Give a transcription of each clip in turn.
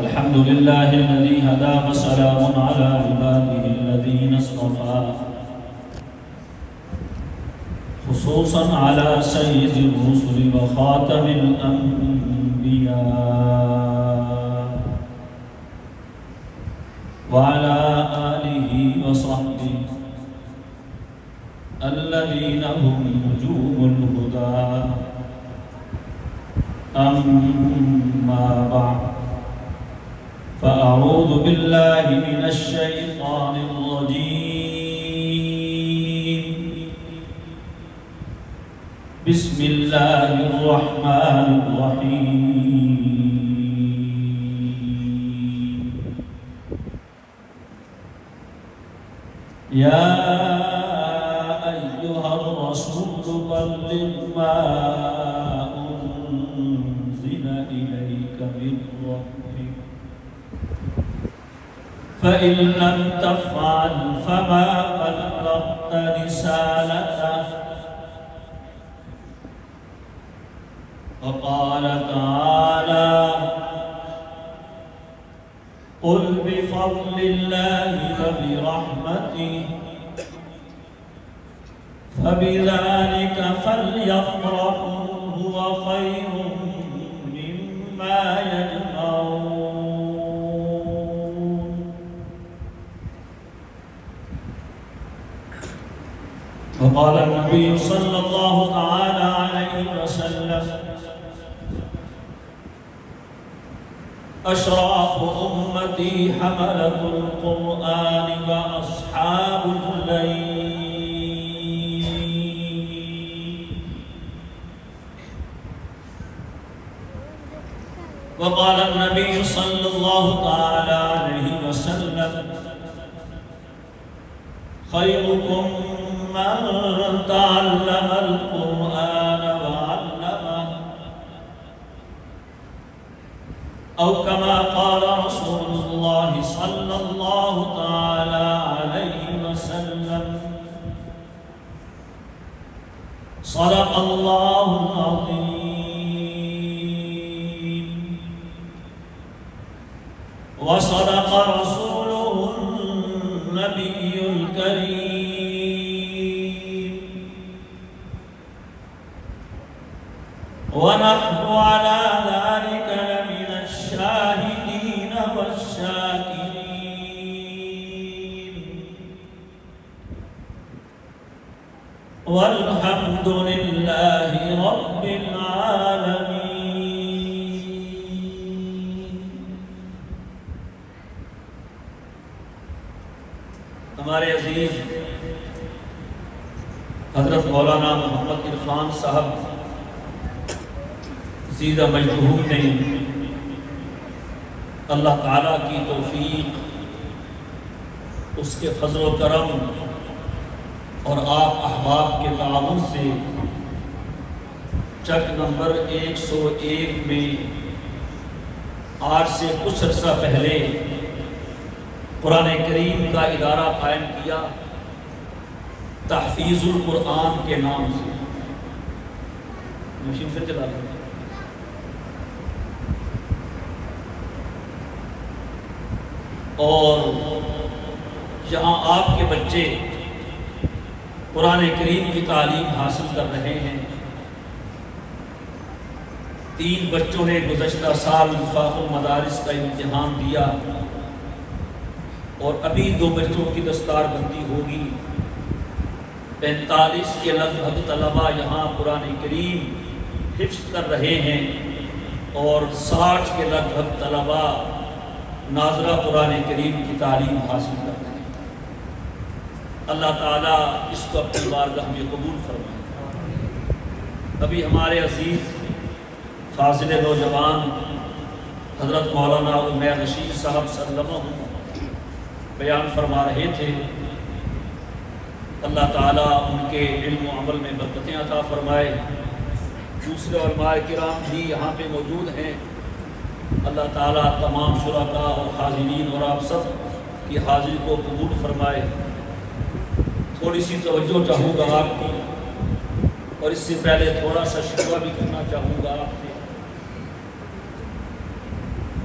الحمد لله الذي هدى وسلام على عباده الذين اصطفى خصوصا على سيد الرسل وخاتم الأنبياء وعلى آله وصحبه الذين هم نجوم الهدى أما بعد فأعوذ بالله من الشيطان الرجيم بسم الله الرحمن الرحيم يا أيها الرسول بلغ ما أنزل إليك من ربك فإن لم تفعل فما بلغت رسالته وقال تعالى قل بفضل الله وبرحمته فبذلك فليفرحوا هو خير مما يجمعون. وقال النبي صلى الله تعالى عليه وسلم أشراف أمتي حملة القرآن وأصحاب الليل. وقال النبي صلى الله تعالى عليه وسلم خيركم من تعلم القرآن وعلمه أو كما قال رسول الله صلى الله تعالى عليه وسلم صدق الله العظيم وصدق رسوله النبي الكريم ونحن على ذلك لمن الشاهدين والشاكرين والحمد لله رب العالمين. ہمارے عزیز حضرت مولانا محمد عرفان صاحب سیدھا مجدہوم نے اللہ تعالیٰ کی توفیق، اس کے فضل و کرم اور آپ احباب کے تعاون سے چک نمبر 101 میں آج سے کچھ عرصہ پہلے قرآن کریم کا ادارہ قائم کیا تحفیظ القرآن کے نام سے. مشین پھر چلا لیں. اور یہاں آپ کے بچے قرآن کریم کی تعلیم حاصل کر رہے ہیں. 3 بچوں نے گزشتہ سال وفاق المدارس کا امتحان دیا اور ابھی 2 بچوں کی دستار بندی ہوگی. 45 کے لگ بھگ طلباء یہاں قرآن کریم حفظ کر رہے ہیں اور 60 کے لگ بھگ طلباء ناظرہ قرآن کریم کی تعلیم حاصل کر رہے ہیں. اللہ تعالیٰ اس کو اپنی بارگاہ میں قبول فرمائے. ابھی ہمارے عزیز فاضل نوجوان حضرت مولانا عمیر رشید صاحب سلمہ بیان فرما رہے تھے. اللہ تعالیٰ ان کے علم و عمل میں برکتیں عطا فرمائے. دوسرے علماء کرام بھی یہاں پہ موجود ہیں. اللہ تعالیٰ تمام شرکاء اور حاضرین اور آپ سب کی حاضری کو قبول فرمائے. تھوڑی سی توجہ چاہوں گا آپ کو اور اس سے پہلے تھوڑا سا شکوہ بھی کرنا چاہوں گا آپ سے.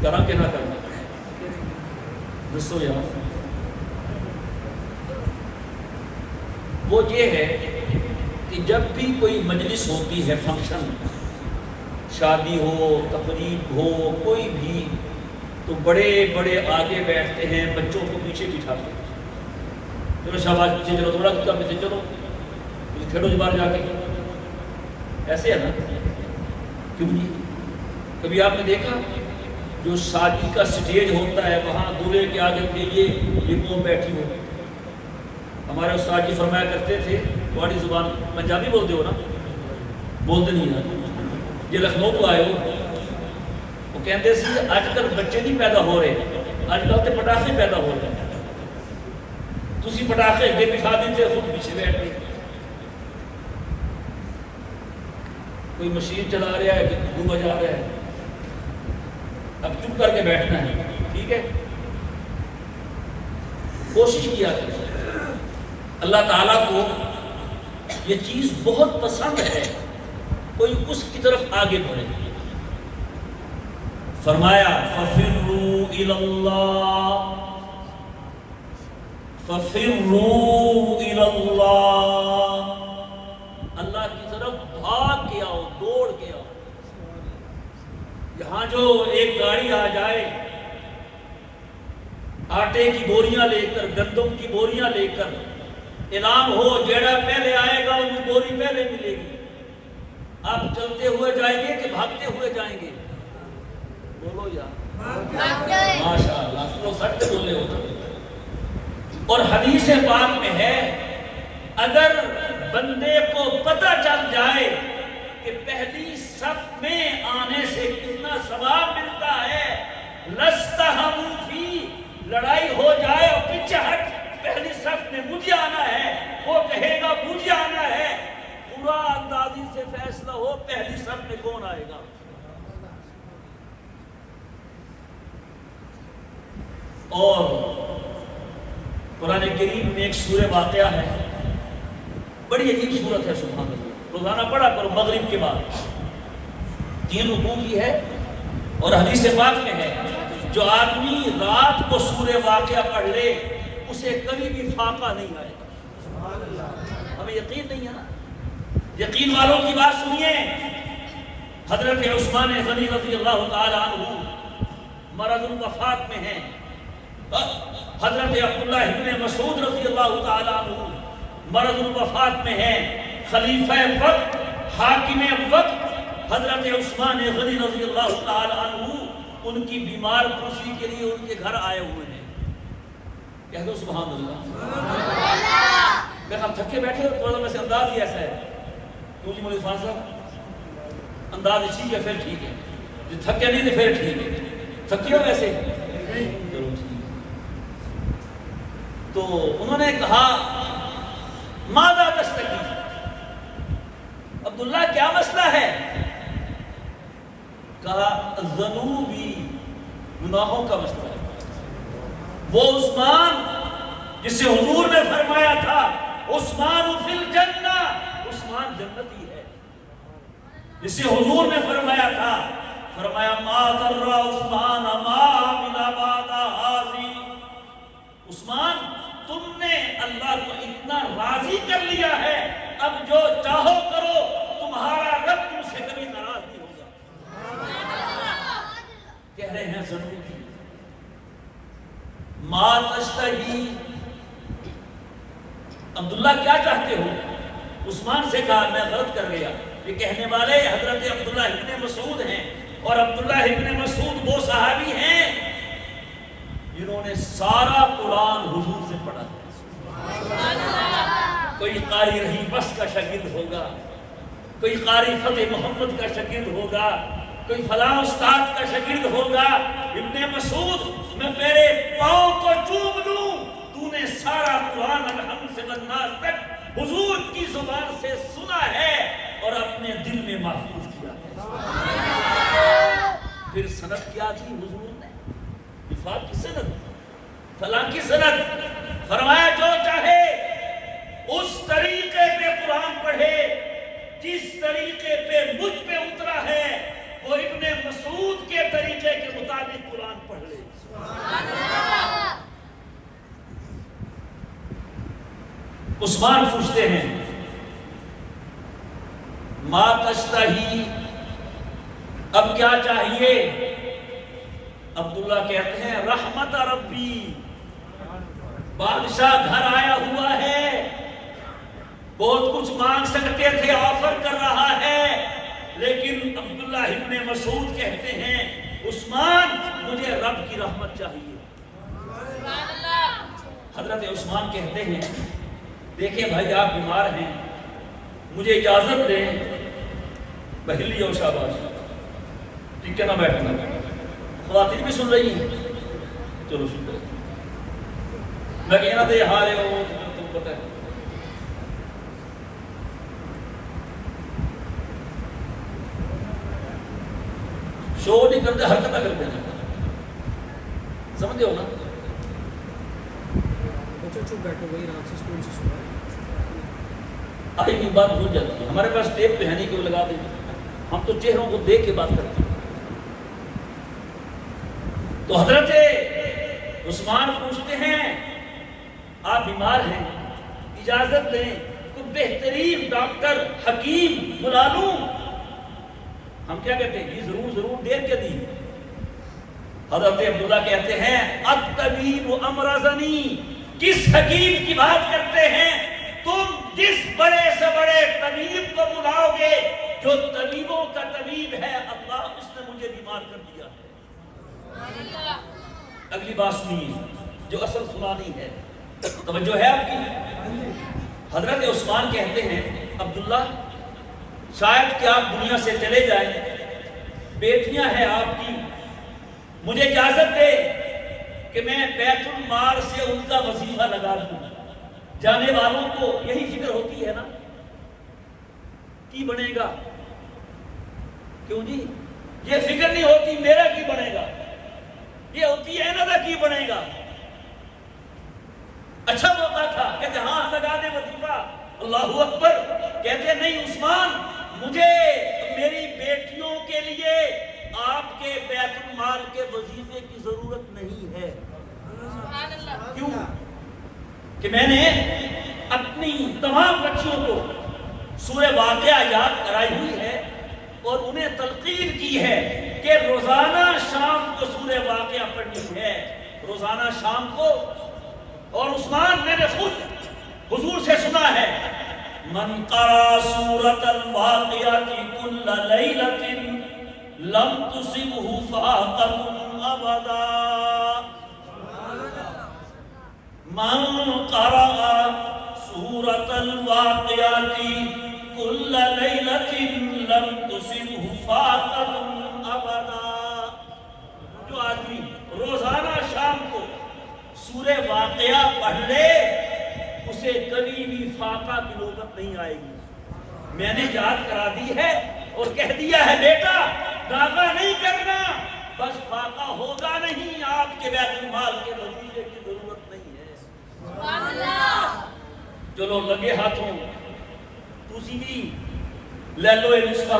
کرنا کہ نہ کرنا؟ دسو یار، وہ یہ ہے کہ جب بھی کوئی مجلس ہوتی ہے، فنکشن، شادی ہو، تقریب ہو، کوئی بھی، تو بڑے بڑے آگے بیٹھتے ہیں، بچوں کو پیچھے بٹھاتے ہیں، چلو شاباش پیچھے چلو، تھوڑا پیچھے چلو، کھیلو جو باہر جا کے، ایسے ہے نا؟ کیوں نہیں؟ کبھی آپ نے دیکھا جو شادی کا سٹیج ہوتا ہے وہاں دولہے کے آگے کے یہ قوم بیٹھی ہو؟ ہمارے استاد جی فرمایا کرتے تھے، تمہاری زبان پنجابی بولتے ہو نا؟ بولتے نہیں نا؟ یہ لکھنؤ تو آئے ہو، وہ کہتے سی اج کل بچے نہیں پیدا ہو رہے، اج کل تو پٹاخے پیدا ہو رہے ہیں، تسی پٹاخے اگے بٹھا دیتے، خود پیچھے بیٹھ گئے، کوئی مشین چلا رہا ہے، گھو بجا رہا ہے، اب چپ کر کے بیٹھنا ہے، ٹھیک ہے؟ کوشش کیا کریں، اللہ تعالیٰ کو یہ چیز بہت پسند ہے، کوئی اس کی طرف آگے بڑھے۔ فرمایا فَفِرُّوا إِلَى اللَّهِ، فَفِرُّوا إِلَى اللَّهِ، اللہ کی طرف بھاگ کے آؤ، دوڑ کے آؤ۔ یہاں جو ایک گاڑی آ جائے آٹے کی بوریاں لے کر، گندم کی بوریاں لے کر، اعلان ہو جیڑا پہلے آئے گا ان کی بوری پہلے ملے گی، آپ چلتے ہوئے جائیں گے کہ بھاگتے ہوئے جائیں گے؟ بولو یار، ماشاء اللہ، تو سچ بولے ہو۔ اور حدیث پاک میں ہے اگر بندے کو پتہ چل جائے کہ پہلی صف میں آنے سے کتنا ثواب ملتا ہے، لَسْتَحَمُوا فِي، لڑائی ہو جائے اور پیچھے ہٹ، پہلی صف میں مجھے آنا ہے، وہ کہے گا مجھے آنا ہے، پورا اندازی سے فیصلہ ہو پہلی صف میں کون آئے گا۔ اور قرآن کریم میں ایک سورہ واقعہ ہے، بڑی عجیب صورت ہے، سبحان اللہ، روزانہ پڑھا کرو مغرب کے بعد، 3 رکوع کی ہے، اور حدیث پاک میں ہے جو آدمی رات کو سورہ واقعہ پڑھ لے اسے کبھی بھی فاقہ نہیں آئے گا۔ ہمیں یقین نہیں ہے نا؟ یقین والوں کی بات سنیے، حضرت عثمان غنی رضی اللہ تعالی عنہ مرض الوفات میں ہیں، حضرت عبداللہ ابن مسعود رضی اللہ تعالی عنہ مرض الوفات میں ہیں، خلیفہ وقت، حاکم وقت حضرت عثمان غنی رضی اللہ تعالی عنہ ان کی بیمار پرسی کے لیے ان کے گھر آئے ہوئے ہیں۔ کہہ دو سبحان اللہ۔ میں ہم تھکے بیٹھے ہو، تھوڑا ویسے انداز ہی ایسا ہے، کیوں جی مولوی فاضل صاحب؟ انداز ٹھیک ہے، پھر ٹھیک ہے، جو تھکے نہیں تھے پھر ٹھیک ہے، تھکے ہو ویسے؟ چلو ٹھیک۔ تو انہوں نے کہا ماذا تشتکی، عبداللہ کیا مسئلہ ہے؟ کہا ذنوبی، گناہوں کا مسئلہ ہے۔ وہ عثمان جسے حضور نے فرمایا تھا عثمان فی الجنہ، عثمان جنتی ہے، جسے حضور نے فرمایا تھا، فرمایا ما ضر عثمان ما عمل بعد ھذی، عثمان تم نے اللہ کو اتنا راضی کر لیا ہے، اب جو چاہو کرو، تمہارا رب تم سے کبھی ناراض نہیں ہوگا۔ کہہ رہے ہیں ضروری ما تشتہی، عبداللہ کیا چاہتے ہو؟ عثمان سے کہا میں غلط کر گیا، یہ کہنے والے حضرت عبداللہ ابن مسعود ہیں، اور عبداللہ ابن مسعود وہ صحابی ہیں جنہوں نے سارا قرآن حضور سے پڑھا ہے۔ کوئی قاری رہی بس کا شاگرد ہوگا، کوئی قاری فتح محمد کا شاگرد ہوگا، کوئی فلاں استاد کا شاگرد ہوگا۔ ابن مسعود میں میرے پاؤں کو چوم لوں، تو نے سارا قرآن الحمد سے والناس تک حضور کی زبان سے سنا ہے اور اپنے دل میں محفوظ کیا ہے۔ پھر سند کیا تھی حضور نے؟ وفات کی سند، فلاں کی سند، فرمایا جو چاہے اس طریقے پہ قرآن پڑھے جس طریقے پہ مجھ پہ اترا ہے، وہ ابن مسعود کے طریقے کے مطابق قرآن پڑھ لے۔ عثمان پوچھتے ہیں ما تشتہی، اب کیا چاہیے؟ عبداللہ کہتے ہیں رحمت ربی، بادشاہ گھر آیا ہوا ہے، بہت کچھ مانگ سکتے تھے، آفر کر رہا ہے، لیکن عبداللہ ابن مسعود کہتے ہیں عثمان مجھے رب کی رحمت چاہیے۔ حضرت عثمان کہتے ہیں دیکھیں بھائی آپ بیمار ہیں، مجھے اجازت دیں، بہلی اور شاباش، ٹھیک ہے نہ بیٹھنا، خواتین بھی سن رہی ہیں، چلو شکر ہے، میں کہنا تھا یہ حال ہے وہ تم پتہ ہے۔ شو نہیں کرتے، حرکت نہ کرتے ہیں، سمجھے ہو نا؟ آئی بھی بات بھول جاتی ہے، ہمارے پاس ٹیپ پہ ہے نہیں کہ وہ لگا دیں، ہم تو چہروں کو دیکھ کے بات کرتے ہیں۔ تو حضرت عثمان پوچھتے ہیں آپ بیمار ہیں، اجازت دیں کوئی بہترین ڈاکٹر حکیم بلا لوں؟ ہم کیا کہتے ہیں؟ یہ ضرور دیر کے دی۔ حضرت عبداللہ کہتے ہیں الطبیب امرضنی، کس حکیم کی بات کرتے ہیں تم؟ جس بڑے سے بڑے طبیب کو بلاؤ گے، جو طبیبوں کا طبیب ہے اللہ، اس نے مجھے بیمار کر دیا ہے۔ اگلی بات سنیے جو اصل سنانی ہے، توجہ ہے آپ کی؟ حضرت عثمان کہتے ہیں عبداللہ شاید کہ آپ دنیا سے چلے جائیں، بیٹیاں ہیں آپ کی، مجھے اجازت دے کہ میں بیت المال سے ان کا وظیفہ لگا دوں۔ جانے والوں کو یہی فکر ہوتی ہے نا، کی بنے گا؟ کیوں جی؟ یہ فکر نہیں ہوتی میرا کی بنے گا، یہ ہوتی ہے نا کی بنے گا۔ اچھا موقع تھا کہتے ہاں لگا دے وظیفہ، اللہ اکبر۔ کہتے نہیں عثمان، مجھے میری بیٹیوں کے لیے آپ کے بیت المال کے وظیفے کی ضرورت نہیں ہے۔ کیوں؟ کہ میں نے اپنی تمام بچیوں کو سورہ واقعہ یاد کرائی ہوئی ہے اور انہیں تلقین کی ہے کہ روزانہ شام کو سورہ واقعہ پڑھنی ہے، روزانہ شام کو۔ اور عثمان نے خود حضور سے سنا ہے من قرأ سورۃ الواقعہ کل لیلۃ لم تصبہ فاقۃ ابدا، من قرأ سورۃ الواقعہ کل لیلۃ لم تصبہ فاقۃ ابدا۔ جو آدمی روزانہ شام کو سورہ واقعہ پڑھ لے اسے کبھی بھی فاقہ کی نوبت نہیں آئے گی۔ میں نے یاد کرا دی ہے اور کہہ دیا ہے بیٹا داغا نہیں کرنا، بس فاقہ ہوگا نہیں، آپ کے بیت المال کے وظیفے کی ضرورت نہیں ہے۔ سبحان اللہ۔ چلو لگے ہاتھوں تسی بھی لے لو یہ نسخہ،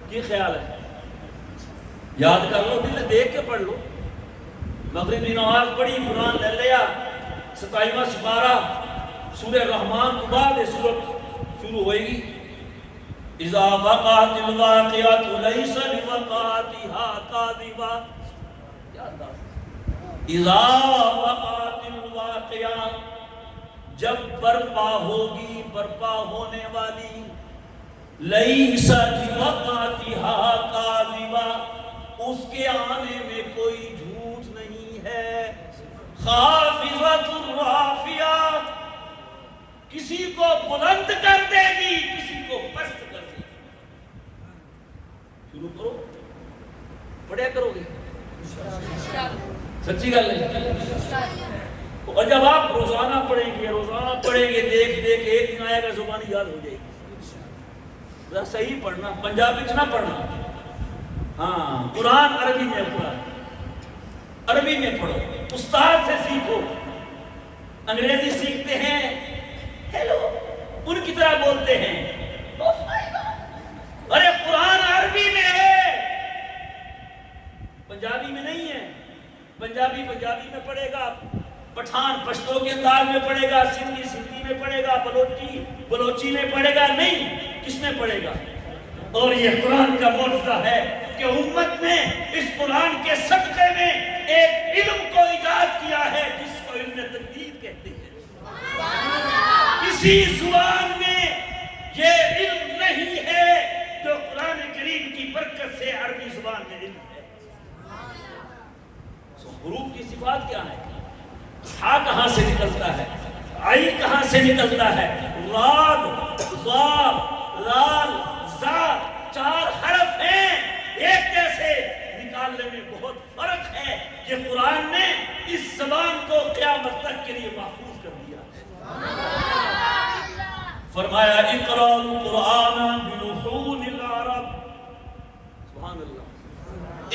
کی خیال ہے؟ یاد کر لو، دل دیکھ کے پڑھ لو۔ مغرب کی نماز پڑھی، قرآن لے لیا، 27واں سپارہ سورہ رحمان کے بعد یہ سورت شروع ہوئے گی۔ اذا وقعت الواقعۃ لیس لوقعتها کاذبہ، اذا وقعت الواقعہ، جب برپا ہوگی، برپا ہونے والی، لیس لوقعتها کاذبہ، اس کے آنے میں کوئی جھوٹ نہیں ہے، خافضۃ رافعہ، کسی کو بلند کر دے گی، کسی کو پست کر دے گی۔ شروع کرو، پڑھیا کرو گے، سچی گل ہے۔ اور جب آپ روزانہ پڑھیں گے دیکھ دیکھ ایک دن آئے گا زبانی یاد ہو جائے گی۔ ذرا صحیح پڑھنا، پنجابی سے نہ پڑھنا، ہاں قرآن عربی میں پڑھا، عربی میں پڑھو، استاد سے سیکھو۔ انگریزی سیکھتے ہیں ہیلو، ان کی طرح بولتے ہیں، ارے قرآن عربی میں ہے، پنجابی میں نہیں ہے۔ پنجابی میں پڑھے گا، پٹھان پشتو کے انداز میں پڑھے گا، سندھی سندھی میں پڑھے گا، بلوچی بلوچی میں پڑھے گا، نہیں، کس میں پڑھے گا؟ اور یہ قرآن کا معجزہ ہے کہ امت نے اس قرآن کے صدقے میں ایک علم کو ایجاد کیا ہے جس کو علم تجوید کہتے ہیں۔ کسی زبان میں یہ علم نہیں ہے جو قرآن کریم کی برکت سے عربی زبان میں علم ہے۔ حروف کی صفات کیا ہے؟ ہا کہاں سے نکلتا ہے، آئی کہاں سے نکلتا ہے، راد، ضاد، لال، زا، 4 حرف ہیں، ایک جیسے نکالنے میں بہت فرق ہے۔ یہ قرآن نے اس زبان کو قیامت تک کے لیے محفوظ کر دیا ہے۔ فرمایا اقرأ القرآن بلحون العرب، سبحان اللہ،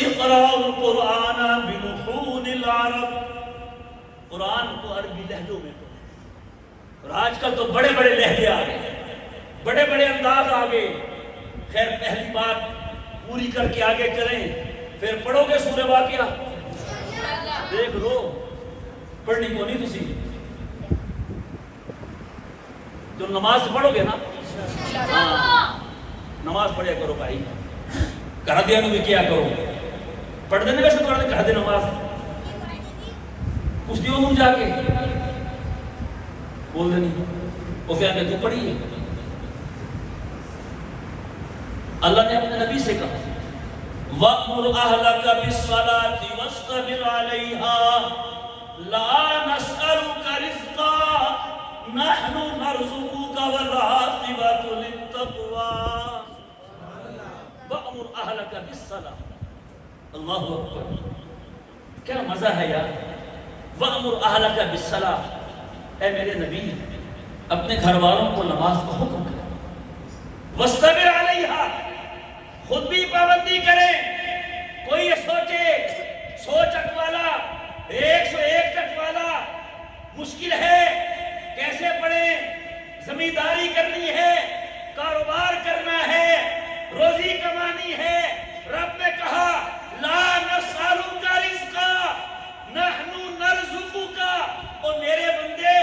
اقرأ القرآن بلحون العرب، قرآن کو عربی لہجوں میں پڑھیں۔ اور آج کل تو بڑے بڑے لہجے آ گئے، بڑے بڑے انداز آ گئے۔ خیر پہلی بات پوری کر کے آگے چلیں، پھر پڑھو گے سورہ واقعہ؟ دیکھ لو، پڑھنی کو نہیں تسی جو نماز پڑھو گے نا، نماز پڑھیا کرو بھائی، کہہ دیا بھی کیا کرو، پڑھ دینے کا شکر ہے، کہہ دے نماز اس دیوں جا کے بول دے نہیں، وہ کیا کہ تو پڑھی ہے۔ اللہ نے اپنے نبی سے کہا وَأْمُرْ أَهْلَكَ بِالصَّلَاةِ وَاسْتَبِرْ عَلَيْهَا لَا نَسْأَلُكَ رِزْقًا نَحْنُ نَرْزُقُكَ وَالْعَاقِبَةُ لِلتَّقْوَىٰ۔ وَأْمُرْ أَهْلَكَ بِالصَّلَاةِ، اللہ اکبر، کیا مزہ ہے یار۔ وَأْمُرْ أَهْلَكَ بِالصَّلَاةِ، اے میرے نبی اپنے گھر والوں کو نماز کا حکم کریں۔ وَاسْتَبِرْ عَلَيْهَا، خود بھی پابندی کریں۔ کوئی یہ سوچے 100 ٹک والا 101 ٹک والا مشکل ہے، کیسے پڑھیں، زمینداری کرنی ہے، کاروبار کرنا ہے، روزی کمانی ہے۔ رب نے کہا لا نسألک رزقا نحن نرزقک، اور میرے بندے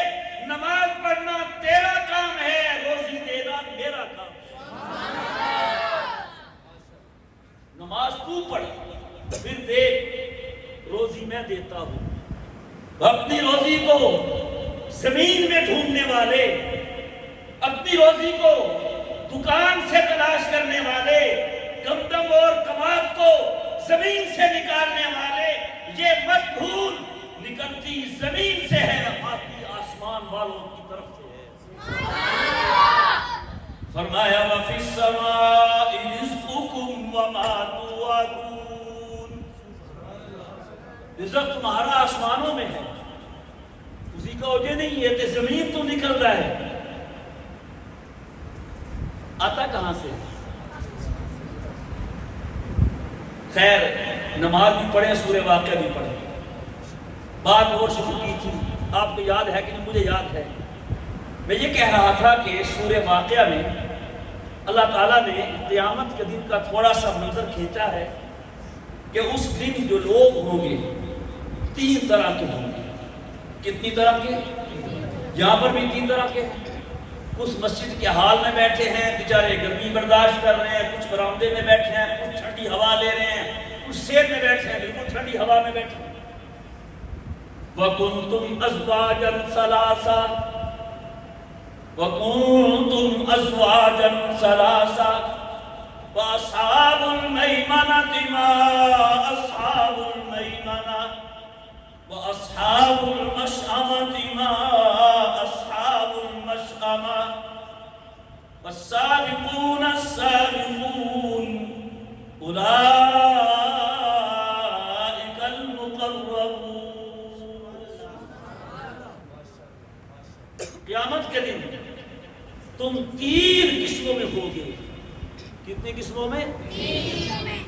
نماز پڑھنا تیرا کام ہے، روزی دینا میرا کام ہے۔ نماز تو پڑھ، پھر دیکھ روزی میں دیتا ہوں۔ اپنی روزی کو زمین میں ڈھونڈنے والے، اپنی روزی کو دکان سے تلاش کرنے والے، گندم اور کماد کو زمین سے نکالنے والے، یہ مت بھول نکلتی زمین سے ہے، آتی آسمان والوں کی طرف سے ہے۔ فرمایا وَفِي السَّمَاءِ رِزْقُكُمْ وَمَا تُوعَدُونَ، رزق تمہارا آسمانوں میں ہے، اسی کا وجہ نہیں ہے کہ زمین تو نکل رہا ہے، آتا کہاں سے؟ خیر نماز بھی پڑھیں، سورہ واقعہ بھی پڑھیں۔ بات اور شروع کی تھی، آپ کو یاد ہے کہ نہیں؟ مجھے یاد ہے، میں یہ کہہ رہا تھا کہ سورہ واقعہ میں اللہ تعالیٰ نے قیامت کے دن کا تھوڑا سا منظر کھینچا ہے کہ اس دن جو لوگ ہوں گے 3 طرح کے ہوں گے۔ کتنی طرح کے؟ یہاں پر بھی 3 طرح کے ہیں۔ کچھ مسجد کے حال میں بیٹھے ہیں، بیچارے گرمی برداشت کر رہے ہیں، کچھ برآمدے میں بیٹھے ہیں، کچھ ٹھنڈی ہوا لے رہے ہیں، کچھ سیر میں بیٹھے ہیں، بالکل ٹھنڈی ہوا میں بیٹھے ہیں۔ وَكُنْتُمْ أَزْوَاجًا ثَلَاثًا، وَكُنْتُمْ أَزْوَاجًا ثَلَاثًا، وَأَصْحَابُ الْمَيْمَنَةِ مَا أَصْحَابُ الْمَيْمَنَةِ، وَأَصْحَابُ الْمَشْأَمَةِ مَا أَصْحَابُ الْمَشْأَمَةِ، وَالسَّابِقُونَ السَّابِقُونَ أُولَٰئِكَ الْمُقَرَّبُونَ۔ قیامت کے دن تم 3 قسموں میں ہوگے۔ کتنی قسموں میں؟ 3 میں۔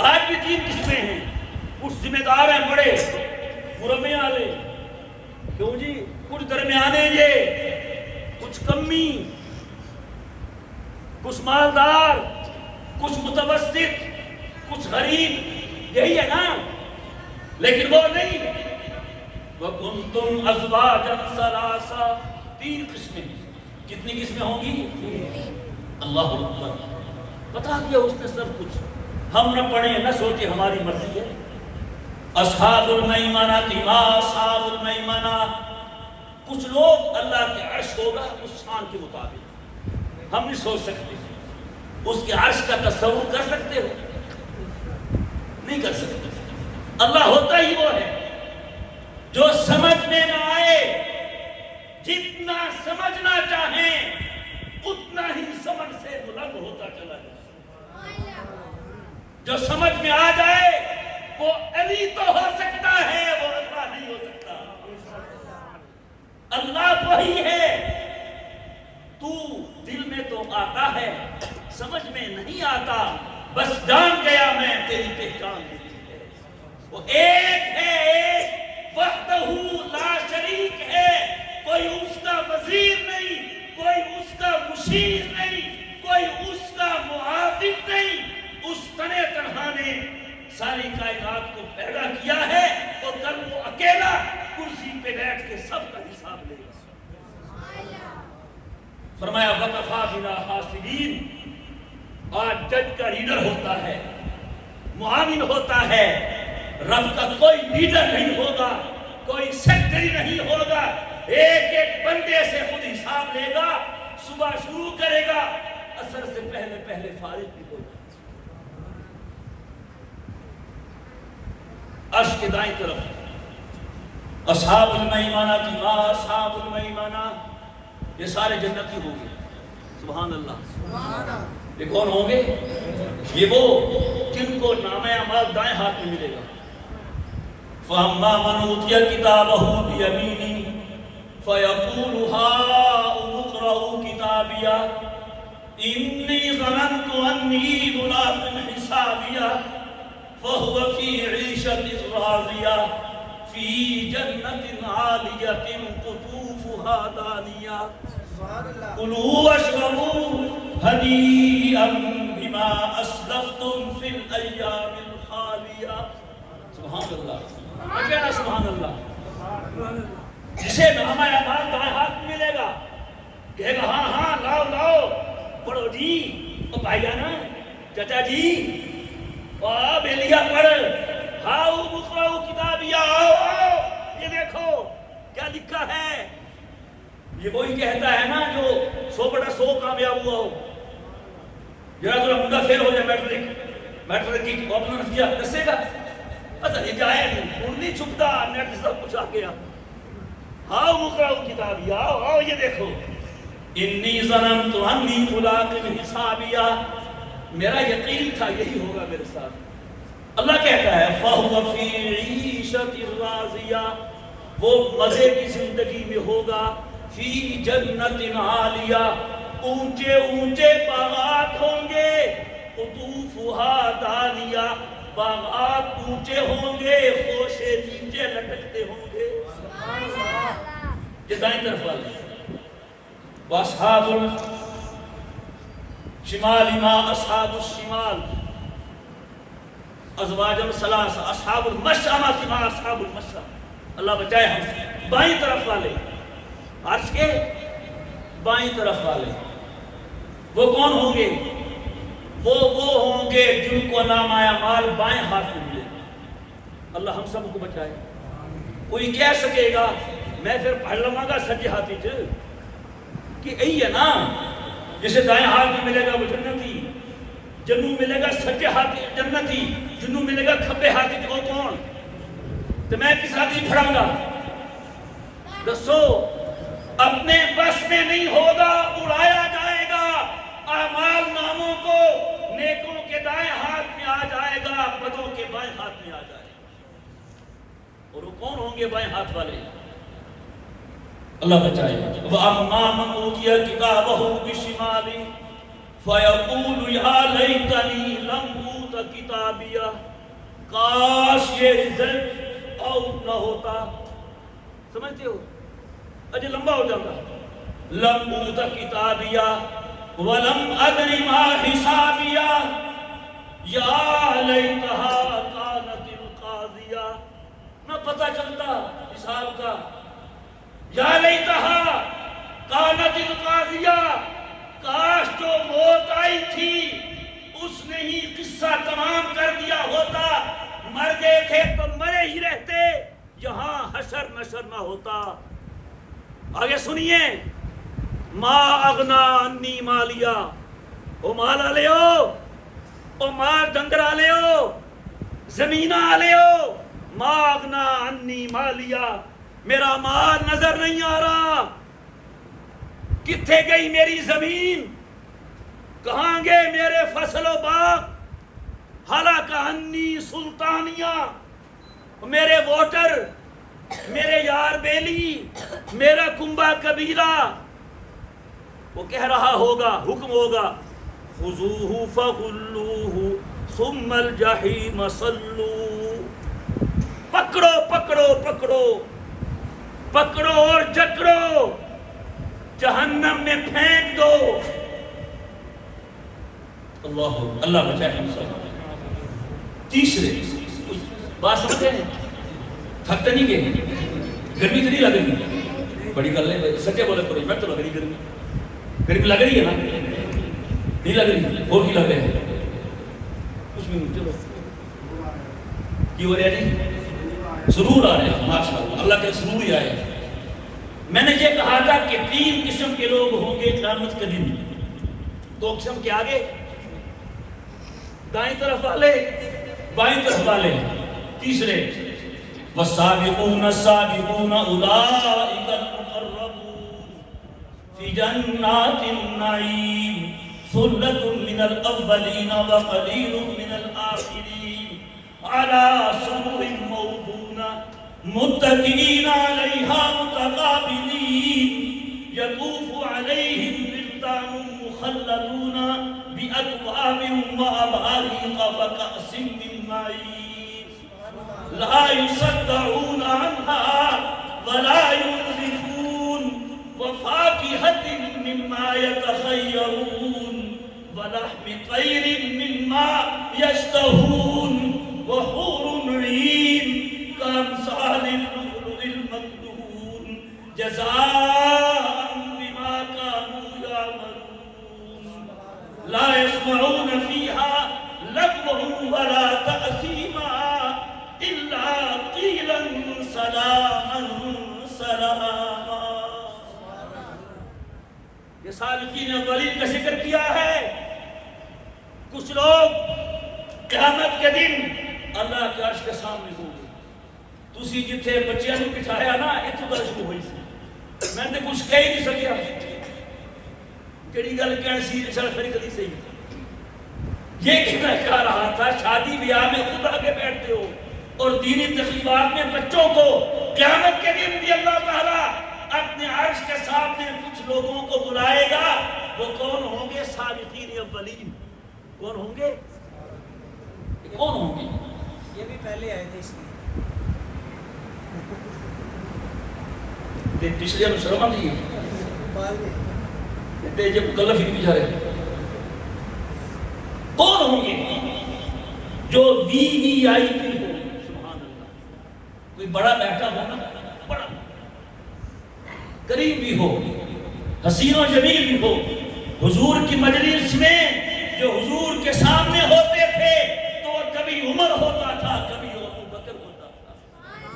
آج بھی 3 قسمیں ہیں۔ کچھ ذمہ دار ہیں بڑے مربے والے، کیوں جی؟ کچھ درمیانے یہ، کچھ کمی، کچھ مالدار، کچھ متوسط، کچھ غریب، یہی ہے نا؟ لیکن وہ نہیں، وَكُنْتُمْ أَزْوَاجًا ثَلَاثًا، 3 قسمیں. کتنی قسمیں ہوں گی؟ اللہ اکبر. بتا دیا اس نے سب کچھ. ہم نہ پڑھیں نہ سوچے، ہماری مرضی ہے. اصحاب المیمنہ ما اصحاب المیمنہ. کچھ لوگ اللہ کے عرش ہوگا اس شان کے مطابق. ہم نہیں سوچ سکتے. اس کے عرش کا تصور کر سکتے ہو؟ نہیں کر سکتے. اللہ ہوتا ہی وہ ہے جو سمجھ میں نہ آئے، جتنا سمجھنا چاہیں اتنا ہی سمجھ سے بلند ہوتا چلا جائے. جو سمجھ میں آ جائے وہ علی تو ہو سکتا ہے، وہ اللہ نہیں ہو سکتا. اللہ وہی ہے. تو دل میں تو آتا ہے، سمجھ میں نہیں آتا. بس جان گیا میں تیری پہچان نہیں ہے. وہ ایک ہے، ایک وحدہ لا شریک ہے. کوئی اس کا وزیر نہیں، کوئی اس کا مشیر نہیں، کوئی اس کا معاون نہیں. اس تنِ تنہا نے ساری کائنات کو پیدا کیا ہے اور کل وہ اکیلا کرسی پہ بیٹھ کے سب کا حساب لے گا. فرمایا وَقَفَا بِنَا حَاسِبِينَ. آج جج کا لیڈر ہوتا ہے، معاون ہوتا ہے. رب کا کوئی لیڈر نہیں ہوگا، کوئی سیکٹری نہیں ہوگا. ایک ایک بندے سے خود حساب لے گا. صبح شروع کرے گا، عصر سے پہلے فارغ بھی ہو جائے. عرش کے دائیں طرف اصحاب المیمنہ ما اصحاب المیمنہ. یہ سارے جنتی ہوں گے. سبحان اللہ. یہ کون ہوں گے؟ یہ وہ جن کو نامہ اعمال دائیں ہاتھ میں ملے گا. فَأَمَّا مَنْ أُوتِيَ كِتَابَهُ بِيَمِينِهِ فَيَقُولُ هَاؤُمُ اقْرَءُوا كِتَابِيَهْ إِنِّي ظَنَنْتُ أَنِّي مُلَاقٍ حِسَابِيَهْ فَهُوَ فِي عِيشَةٍ رَاضِيَةٍ فِي جَنَّةٍ عَالِيَةٍ قُطُوفُهَا دَانِيَةٌ كُلُوا وَاشْرَبُوا هَنِيئًا بِمَا أَسْلَفْتُمْ فِي الْأَيَّامِ الْخَالِيَةِ. سبحان اللہ. کہنا سبحان اللہ. جسے نامہ اعمال دائیں ہاتھ میں ملے گا کہے گا ہاں ہاں لاؤ لاؤ پڑھو جی. او بھائی جانا، چچا جی، بیلیا پڑھ. ہاؤ اقرؤ کتابیہ. آؤ آؤ یہ دیکھو کیا لکھا ہے. یہ وہی کہتا ہے نا جو 100/100 کامیاب ہوا ہو. ذرا تھوڑا منڈا فیل ہو جائے میٹرک کی اپنا نتیجہ دسے گا. اچھا یہ جائے نہیں، خون نہیں چھپتا، نیٹ سب کچھ آ گیا. ہاؤ اقرؤ کتابیہ. آؤ آؤ یہ دیکھو. انی ظننت انی ملاق حسابیہ. میرا یقین تھا یہی ہوگا میرے ساتھ. اللہ کہتا ہے فَهُوَ فِي عِيشَةٍ رَاضِيَةٍ. وہ مزے کی زندگی میں ہوگا. فی جنت عالیہ. اونچے اونچے باغات ہوں گے. قطوفها دانیہ. باغات اونچے ہوں گے، خوشے نیچے لٹکتے ہوں گے. یہ دائیں طرف والے. وَأَصْحَابُ الشِّمَالِ مَا أَصْحَابُ الشِّمَالِ أَزْوَاجًا ثَلَاثًا. أَصْحَابُ الْمَشْأَمَةِ مَا أَصْحَابُ الْمَشْأَمَةِ. اللہ بچائے ہم سے. بائیں طرف والے، عرش کے بائیں طرف والے وہ کون ہوں گے؟ وہ ہوں گے جن کو نامہ اعمال بائیں ہاتھ میں ملے. اللہ ہم سب کو بچائے. کوئی کہہ سکے گا میں پھر پڑھ لوں گا سجے ہاتھی کہ یہی ہے نا جسے دائیں ہاتھ میں ملے گا وہ جنتی، جنوں ملے گا سجے ہاتھی جنتی، جنوں ملے گا کھبے ہاتھی وہ کون؟ تو میں کس ہاتھی پڑھاؤں گا؟ دسو. اپنے بس میں نہیں ہوگا، اڑایا جائے گا. اعمال ناموں کو نیکوں کے دائیں ہاتھ میں آ جائے گا، بدوں کے بائیں ہاتھ میں آ جائے گا. اور وہ کون ہوں گے بائیں ہاتھ والے؟ اللہ بچائے. وَأَمَّا مَنْ أُوتِيَ كِتَابَهُ بِشِمَالِهِ فَيَقُولُ يَا لَيْتَنِي لَمْ أُوتَ كِتَابِيَهْ. کاش یہ رزلٹ آؤٹ نہ ہوتا. سمجھتے ہو؟ اجے لمبا ہو جاتا. لَمْ أُوتَ كِتَابِيَهْ وَلَمْ أَدْرِ مَا حِسَابِيَهْ يَا لَيْتَهَا كَانَتِ الْقَاضِيَةَ. نہ پتہ چلتا حساب کا. یا لیتہا کانت القاضیہ، کاش جو موت آئی تھی اس نے ہی قصہ تمام کر دیا ہوتا. مر گئے تھے تو مرے ہی رہتے، یہاں حشر نشر نہ ہوتا. آگے سنیے، ما اغنا انی مالیا، او مال آ لیو، او مال ڈنگر آ لیو، زمین آ لیو. ما اغنا انی مالیا، میرا مال نظر نہیں آ رہا. کتھے گئی میری زمین؟ کہاں گئے میرے فصل و باغ؟ حالانکہ انی سلطانیہ، میرے ووٹر، میرے یار بیلی، میرا کنبہ قبیلہ. وہ کہہ رہا ہوگا، حکم ہوگا، خذوہ فغلوہ ثم الجحیم صلوا. پکڑو پکڑو پکڑو پکڑو اور جکڑو، جہنم میں پھینک دو. اللہ بچائے ہم سب. تیسرے بات سمجھتے ہیں، تھکتے نہیں گئے، گرمی تو نہیں لگ رہی، بڑی گل ہے سچے بولے کرو. میں تو لگ رہی گرمی، گرمی لگ رہی ہے نا؟ نہیں لگ رہی، اور کی لگ رہے ہیں کچھ بھی. چلو کی ہو رہا ہے جی؟ سرور آ رہے ہیں. ماشاء اللہ، اللہ کے سرور ہی آئے. میں نے یہ کہا تھا کہ 3 قسم کے لوگ ہوں گے قیامت کے دن. 2 قسم کے آگے، دائیں طرف والے، بائیں طرف والے. تیسرے والسابقون السابقون اولئک المقربون فی جنات النعیم ثلۃ من الاولین وقلیل من الآخرین علی سرر موضونہ متکئین علیہا متقابلین یطوف علیہم ولدان مخلدون بأكواب وأباريق وكأس من معين لا يصدعون عنها ولا ينزفون وفاكهة مما يتخيرون ولحم طير مما يشتهون وحور عين كأمثال اللؤلؤ المكنون جزاء بما كانوا يعملون لا يسمعون فيها لغوا ولا تأثيما إلا قيلا سلاما سلاما. یہ سابقین اولین کا ذکر کیا ہے. کچھ لوگ قیامت کے دن اللہ کے عرش کے سامنے ہوں گے. تسی جتھے بچیاں نوں بٹھایا نا، اتھوں گل شروع ہوئی سی. میں تے کچھ کہہ ہی نہیں سکیا. کیڑی گل کہن سی چل پھر کدی صحیح. یہ کہنا چاہ رہا تھا، شادی بیاہ میں خود آگے بیٹھتے ہو اور دینی تقریبات میں بچوں کو قیامت کے دن بھی اللہ تعالیٰ اپنے عرش کے سامنے کچھ لوگوں کو بلائے گا. وہ کون ہوں گے؟ سابقین اولین. کون ہوں گے؟ کون ہوں گے؟ یہ بھی پہلے آئے تھے اس لیے پچھلے ہم شرما دیئے تے جب مکلف ہی بھی جا رہے. کون ہوں گے جو وی وی آئی پی ہو؟ سبحان اللہ. کوئی بڑا بیٹھا ہو نا، بڑا قریب بھی ہو، حسین و جمیل بھی ہو، حضور کی مجلس میں جو حضور کے سامنے ہوتے